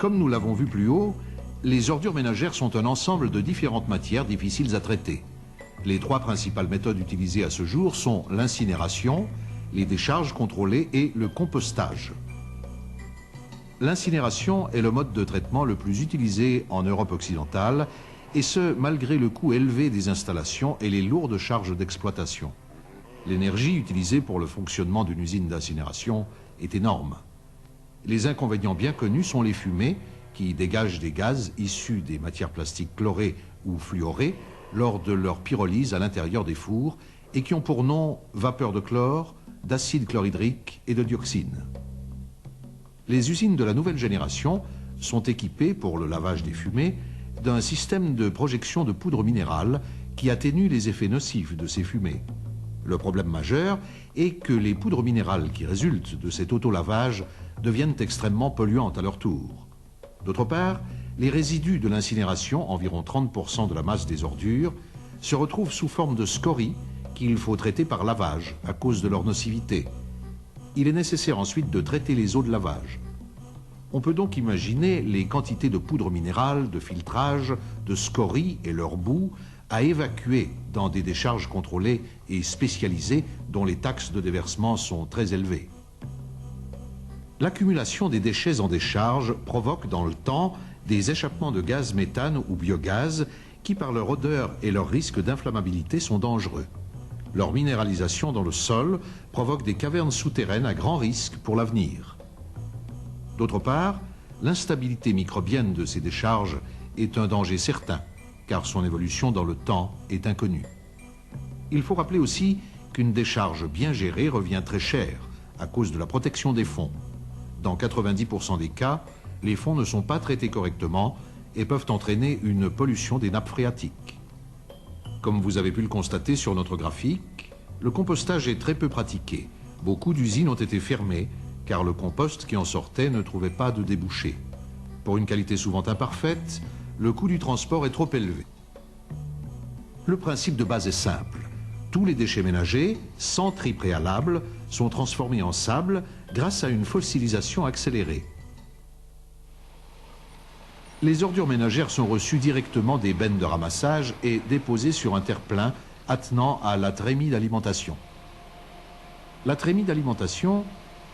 Comme nous l'avons vu plus haut, les ordures ménagères sont un ensemble de différentes matières difficiles à traiter. Les trois principales méthodes utilisées à ce jour sont l'incinération, les décharges contrôlées et le compostage. L'incinération est le mode de traitement le plus utilisé en Europe occidentale, et ce, malgré le coût élevé des installations et les lourdes charges d'exploitation. L'énergie utilisée pour le fonctionnement d'une usine d'incinération est énorme. Les inconvénients bien connus sont les fumées, qui dégagent des gaz issus des matières plastiques chlorées ou fluorées lors de leur pyrolyse à l'intérieur des fours et qui ont pour nom vapeur de chlore, d'acide chlorhydrique et de dioxine. Les usines de la nouvelle génération sont équipées, pour le lavage des fumées, d'un système de projection de poudre minérale qui atténue les effets nocifs de ces fumées. Le problème majeur est que les poudres minérales qui résultent de cet autolavage deviennent extrêmement polluantes à leur tour. D'autre part, les résidus de l'incinération, environ 30% de la masse des ordures, se retrouvent sous forme de scories qu'il faut traiter par lavage à cause de leur nocivité. Il est nécessaire ensuite de traiter les eaux de lavage. On peut donc imaginer les quantités de poudre minérale, de filtrage, de scories et leurs boues à évacuer dans des décharges contrôlées et spécialisées dont les taxes de déversement sont très élevées. L'accumulation des déchets en décharge provoque dans le temps des échappements de gaz méthane ou biogaz qui, par leur odeur et leur risque d'inflammabilité, sont dangereux. Leur minéralisation dans le sol provoque des cavernes souterraines à grand risque pour l'avenir. D'autre part, l'instabilité microbienne de ces décharges est un danger certain, car son évolution dans le temps est inconnue. Il faut rappeler aussi qu'une décharge bien gérée revient très cher à cause de la protection des fonds. Dans 90% des cas, les fonds ne sont pas traités correctement et peuvent entraîner une pollution des nappes phréatiques. Comme vous avez pu le constater sur notre graphique, le compostage est très peu pratiqué. Beaucoup d'usines ont été fermées car le compost qui en sortait ne trouvait pas de débouchés. Pour une qualité souvent imparfaite, le coût du transport est trop élevé. Le principe de base est simple. Tous les déchets ménagers, sans tri préalable, sont transformés en sable grâce à une fossilisation accélérée. Les ordures ménagères sont reçues directement des bennes de ramassage et déposées sur un terre-plein attenant à la trémie d'alimentation. La trémie d'alimentation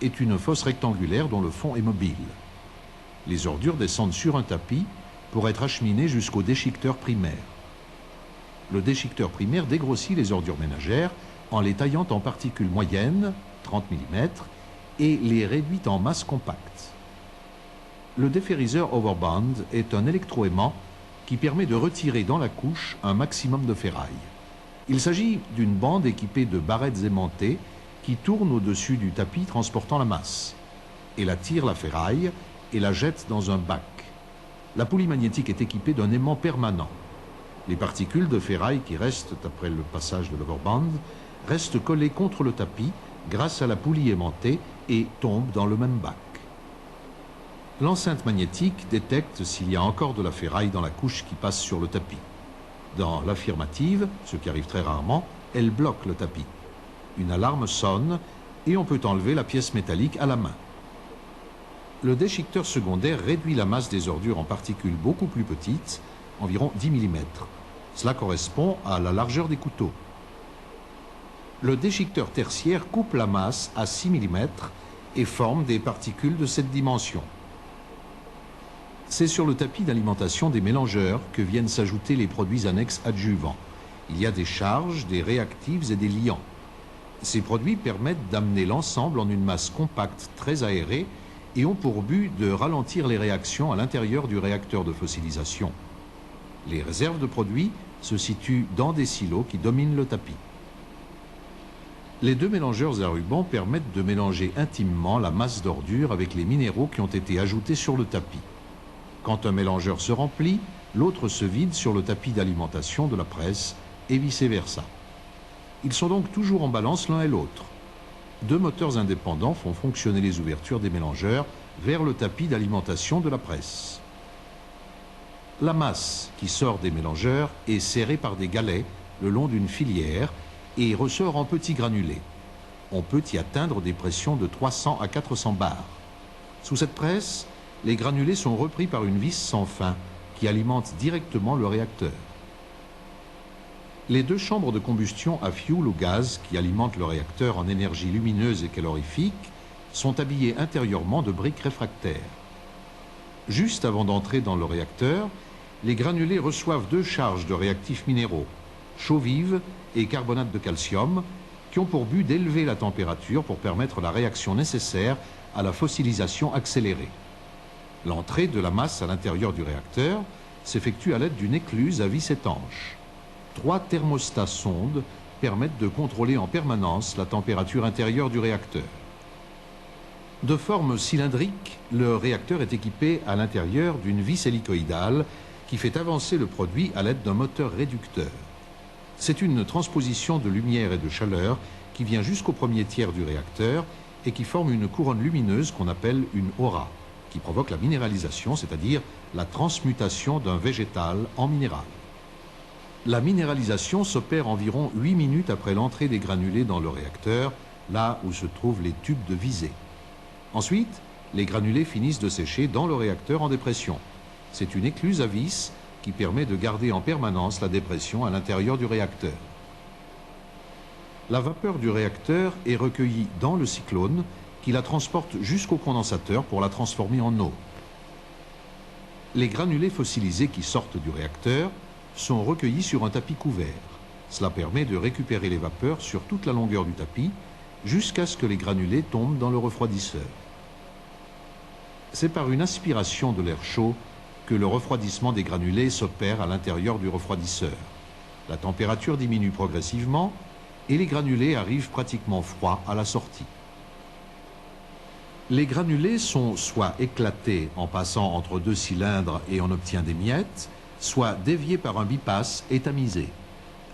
est une fosse rectangulaire dont le fond est mobile. Les ordures descendent sur un tapis pour être acheminées jusqu'au déchiqueteur primaire. Le déchiqueteur primaire dégrossit les ordures ménagères en les taillant en particules moyennes, 30 mm, et les réduit en masse compacte. Le déferriseur overband est un électroaimant qui permet de retirer dans la couche un maximum de ferraille. Il s'agit d'une bande équipée de barrettes aimantées qui tournent au-dessus du tapis transportant la masse. Elle attire la ferraille et la jette dans un bac. La poulie magnétique est équipée d'un aimant permanent. Les particules de ferraille qui restent après le passage de l'overband restent collées contre le tapis grâce à la poulie aimantée et tombent dans le même bac. L'enceinte magnétique détecte s'il y a encore de la ferraille dans la couche qui passe sur le tapis. Dans l'affirmative, ce qui arrive très rarement, elle bloque le tapis. Une alarme sonne et on peut enlever la pièce métallique à la main. Le déchiqueteur secondaire réduit la masse des ordures en particules beaucoup plus petites, environ 10 mm. Cela correspond à la largeur des couteaux. Le déchiqueteur tertiaire coupe la masse à 6 mm et forme des particules de cette dimension. C'est sur le tapis d'alimentation des mélangeurs que viennent s'ajouter les produits annexes adjuvants. Il y a des charges, des réactifs et des liants. Ces produits permettent d'amener l'ensemble en une masse compacte très aérée et ont pour but de ralentir les réactions à l'intérieur du réacteur de fossilisation. Les réserves de produits se situent dans des silos qui dominent le tapis. Les deux mélangeurs à ruban permettent de mélanger intimement la masse d'ordures avec les minéraux qui ont été ajoutés sur le tapis. Quand un mélangeur se remplit, l'autre se vide sur le tapis d'alimentation de la presse et vice-versa. Ils sont donc toujours en balance l'un et l'autre. Deux moteurs indépendants font fonctionner les ouvertures des mélangeurs vers le tapis d'alimentation de la presse. La masse qui sort des mélangeurs est serrée par des galets le long d'une filière et ressort en petits granulés. On peut y atteindre des pressions de 300 à 400 bars. Sous cette presse, les granulés sont repris par une vis sans fin qui alimente directement le réacteur. Les deux chambres de combustion à fioul ou gaz qui alimentent le réacteur en énergie lumineuse et calorifique sont habillées intérieurement de briques réfractaires. Juste avant d'entrer dans le réacteur, les granulés reçoivent deux charges de réactifs minéraux, chaux vive et carbonate de calcium, qui ont pour but d'élever la température pour permettre la réaction nécessaire à la fossilisation accélérée. L'entrée de la masse à l'intérieur du réacteur s'effectue à l'aide d'une écluse à vis étanche. 3 thermostats sondes permettent de contrôler en permanence la température intérieure du réacteur. De forme cylindrique, le réacteur est équipé à l'intérieur d'une vis hélicoïdale qui fait avancer le produit à l'aide d'un moteur réducteur. C'est une transposition de lumière et de chaleur qui vient jusqu'au premier tiers du réacteur et qui forme une couronne lumineuse qu'on appelle une aura, qui provoque la minéralisation, c'est-à-dire la transmutation d'un végétal en minéral. La minéralisation s'opère environ 8 minutes après l'entrée des granulés dans le réacteur, là où se trouvent les tubes de visée. Ensuite, les granulés finissent de sécher dans le réacteur en dépression. C'est une écluse à vis qui permet de garder en permanence la dépression à l'intérieur du réacteur. La vapeur du réacteur est recueillie dans le cyclone qui la transporte jusqu'au condensateur pour la transformer en eau. Les granulés fossilisés qui sortent du réacteur sont recueillis sur un tapis couvert. Cela permet de récupérer les vapeurs sur toute la longueur du tapis jusqu'à ce que les granulés tombent dans le refroidisseur. C'est par une aspiration de l'air chaud que le refroidissement des granulés s'opère à l'intérieur du refroidisseur. La température diminue progressivement et les granulés arrivent pratiquement froids à la sortie. Les granulés sont soit éclatés en passant entre 2 cylindres et on obtient des miettes, soit déviés par un bipasse et tamisés.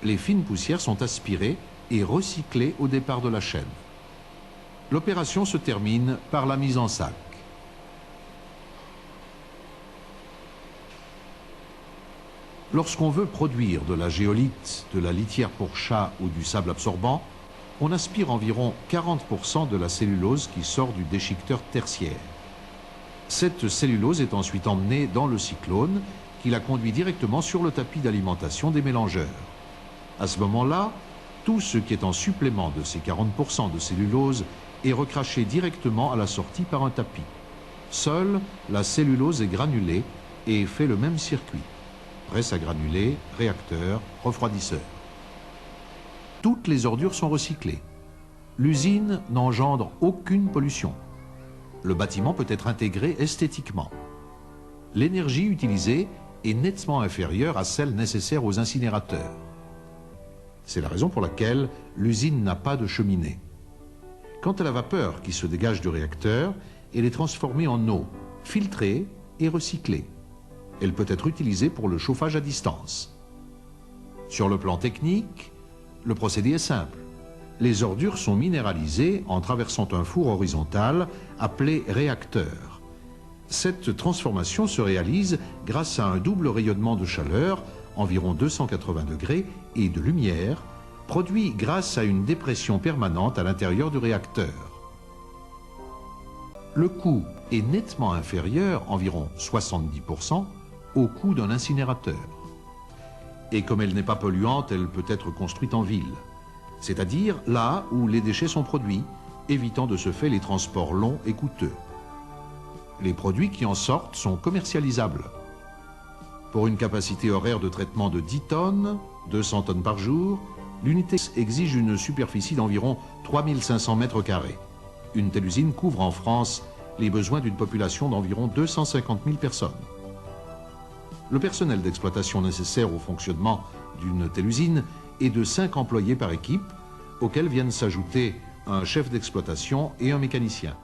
Les fines poussières sont aspirées et recyclées au départ de la chaîne. L'opération se termine par la mise en sac. Lorsqu'on veut produire de la géolite, de la litière pour chat ou du sable absorbant, on aspire environ 40% de la cellulose qui sort du déchiqueteur tertiaire. Cette cellulose est ensuite emmenée dans le cyclone qui la conduit directement sur le tapis d'alimentation des mélangeurs. À ce moment-là, tout ce qui est en supplément de ces 40% de cellulose est recraché directement à la sortie par un tapis. Seule la cellulose est granulée et fait le même circuit. Presse à granulés, réacteur, refroidisseur. Toutes les ordures sont recyclées. L'usine n'engendre aucune pollution. Le bâtiment peut être intégré esthétiquement. L'énergie utilisée est nettement inférieure à celle nécessaire aux incinérateurs. C'est la raison pour laquelle l'usine n'a pas de cheminée. Quant à la vapeur qui se dégage du réacteur, elle est transformée en eau, filtrée et recyclée. Elle peut être utilisée pour le chauffage à distance. Sur le plan technique, le procédé est simple. Les ordures sont minéralisées en traversant un four horizontal appelé réacteur. Cette transformation se réalise grâce à un double rayonnement de chaleur, environ 280 degrés, et de lumière, produit grâce à une dépression permanente à l'intérieur du réacteur. Le coût est nettement inférieur, environ 70%, au coût d'un incinérateur. Et comme elle n'est pas polluante, elle peut être construite en ville, c'est-à-dire là où les déchets sont produits, évitant de ce fait les transports longs et coûteux. Les produits qui en sortent sont commercialisables. Pour une capacité horaire de traitement de 10 tonnes, 200 tonnes par jour, l'unité exige une superficie d'environ 3500 mètres carrés. Une telle usine couvre en France les besoins d'une population d'environ 250 000 personnes. Le personnel d'exploitation nécessaire au fonctionnement d'une telle usine est de 5 employés par équipe, auxquels viennent s'ajouter un chef d'exploitation et un mécanicien.